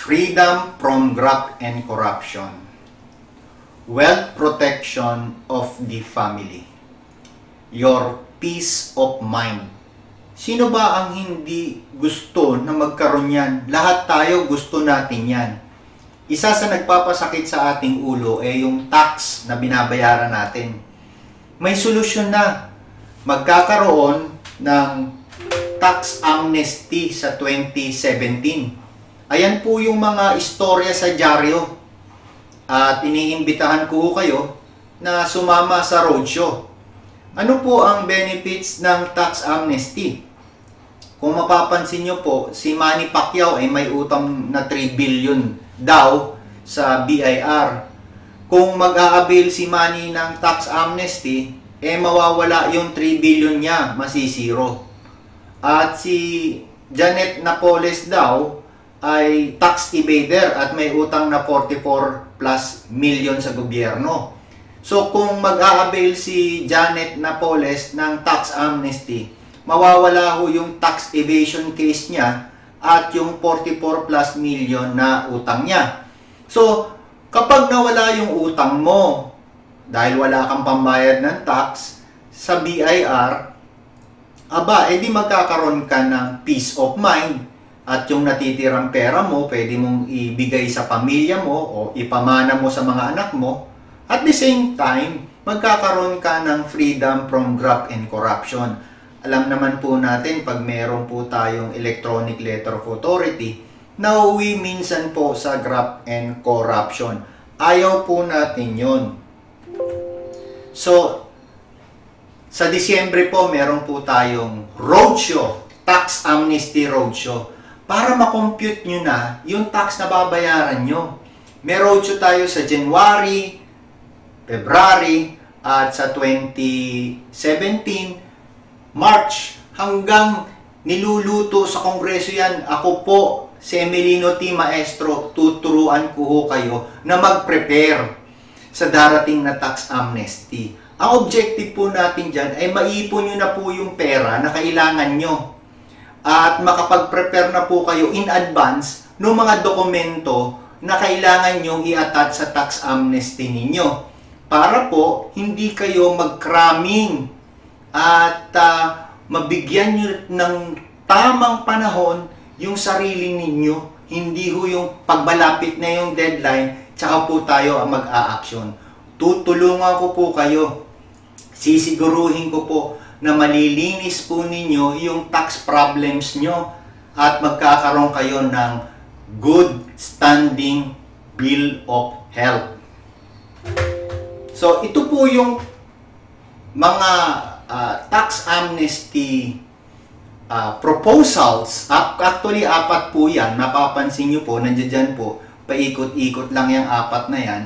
Freedom from graft and corruption. Wealth protection of the family. Your peace of mind. Sino ba ang hindi gusto na magkaroon yan? Lahat tayo gusto natin yan. Isa sa nagpapasakit sa ating ulo ay yung tax na binabayaran natin. May solusyon na. Magkakaroon ng tax amnesty sa 2017. Ayan po yung mga istorya sa dyaryo. At iniimbitahan ko kayo na sumama sa roadshow. Ano po ang benefits ng tax amnesty? Kung mapapansin nyo po, si Manny Pacquiao ay may utang na 3 billion daw sa BIR. Kung mag-a-avail si Manny ng tax amnesty, mawawala yung 3 billion niya, masisiro. At si Janet Napoles daw ay tax evader at may utang na 44 plus million sa gobyerno. So kung mag-a-avail si Janet Napoles ng tax amnesty, mawawala ho yung tax evasion case niya at yung 44 plus million na utang niya. So kapag nawala yung utang mo dahil wala kang pambayad ng tax sa BIR, edi magkakaroon ka ng peace of mind. At yung natitirang pera mo, pwede mong ibigay sa pamilya mo o ipamana mo sa mga anak mo. At the same time, magkakaroon ka ng freedom from graft and corruption. Alam naman po natin, pag meron po tayong electronic letter of authority, nauwi minsan po sa graft and corruption. Ayaw po natin yon. So, sa Disyembre po, meron po tayong roadshow, tax amnesty roadshow. Para makompute nyo na yung tax na babayaran nyo. May roadshow tayo sa January, February, at sa 2017, March, hanggang niluluto sa Kongreso yan. Ako po, si Emelino T. Maestro, tuturuan ko ho kayo na mag-prepare sa darating na tax amnesty. Ang objective po natin dyan ay maipon nyo na po yung pera na kailangan nyo. At makapag-prepare na po kayo in advance ng mga dokumento na kailangan nyong i-attach sa tax amnesty ninyo. Para po, hindi kayo mag-cramming at mabigyan nyo ng tamang panahon yung sarili ninyo. Hindi ho yung pagbalapit na yung deadline, tsaka po tayo ang mag-a-action. Tutulungan ko po kayo. Sisiguruhin ko po na malilinis po ninyo yung tax problems nyo at magkakaroon kayo ng good standing bill of health. So, ito po yung mga tax amnesty proposals. Actually, 4 po yan. Napapansin nyo po, nandiyan po, paikot-ikot lang yung 4 na yan.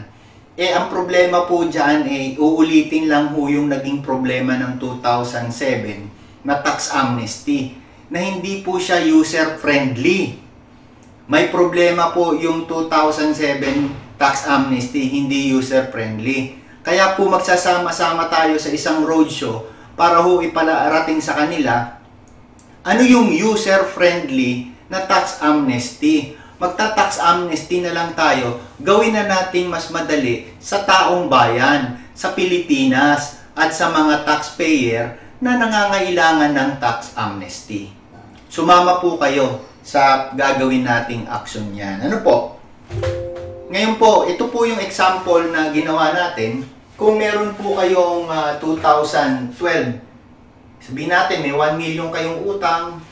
Ang problema po dyan, uulitin lang ho yung naging problema ng 2007 na tax amnesty, na hindi po siya user-friendly. May problema po yung 2007 tax amnesty, hindi user-friendly. Kaya po magsasama-sama tayo sa isang roadshow para ho iparating sa kanila ano yung user-friendly na tax amnesty. Magta-tax amnesty na lang tayo, gawin na natin mas madali sa taong bayan, sa Pilipinas, at sa mga taxpayer na nangangailangan ng tax amnesty. Sumama po kayo sa gagawin nating action yan. Ano po? Ngayon po, ito po yung example na ginawa natin. Kung meron po kayong 2012, sabihin natin may 1 million kayong utang,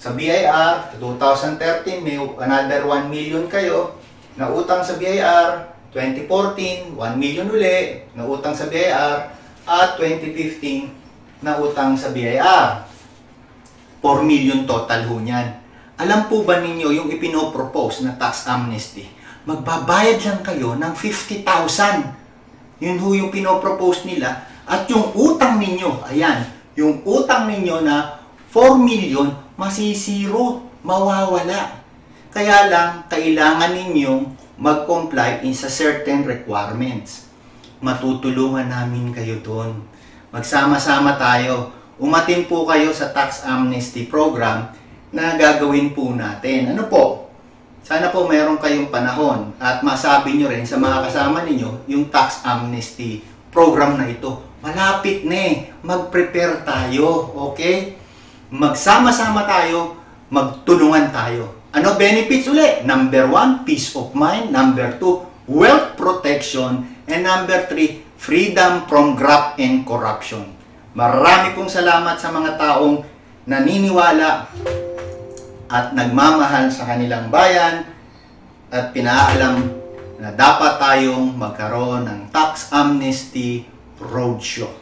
sa BIR, 2013, may another 1 million kayo na utang sa BIR, 2014, 1 million uli na utang sa BIR, at 2015 na utang sa BIR. 4 million total ho niyan. Alam po ba ninyo yung ipinopropose na tax amnesty? Magbabayad lang kayo ng 50,000. Yun ho yung pinopropose nila. At yung utang ninyo, ayan, yung utang ninyo na 4 million, masisiro, mawawala. Kaya lang, kailangan ninyong mag-comply sa certain requirements. Matutulungan namin kayo doon. Magsama-sama tayo. Umatin po kayo sa tax amnesty program na gagawin po natin. Ano po? Sana sana po mayroon kayong panahon at masabi nyo rin sa mga kasama ninyo yung tax amnesty program na ito. Malapit na eh. Mag-prepare tayo. Okay? Magsama-sama tayo. Magtulungan tayo. Ano benefits uli? Number 1, peace of mind. Number 2, wealth protection. And number 3, freedom from graft and corruption. Marami pong salamat sa mga taong naniniwala at nagmamahal sa kanilang bayan at pinaalam na dapat tayong magkaroon ng tax amnesty roadshow.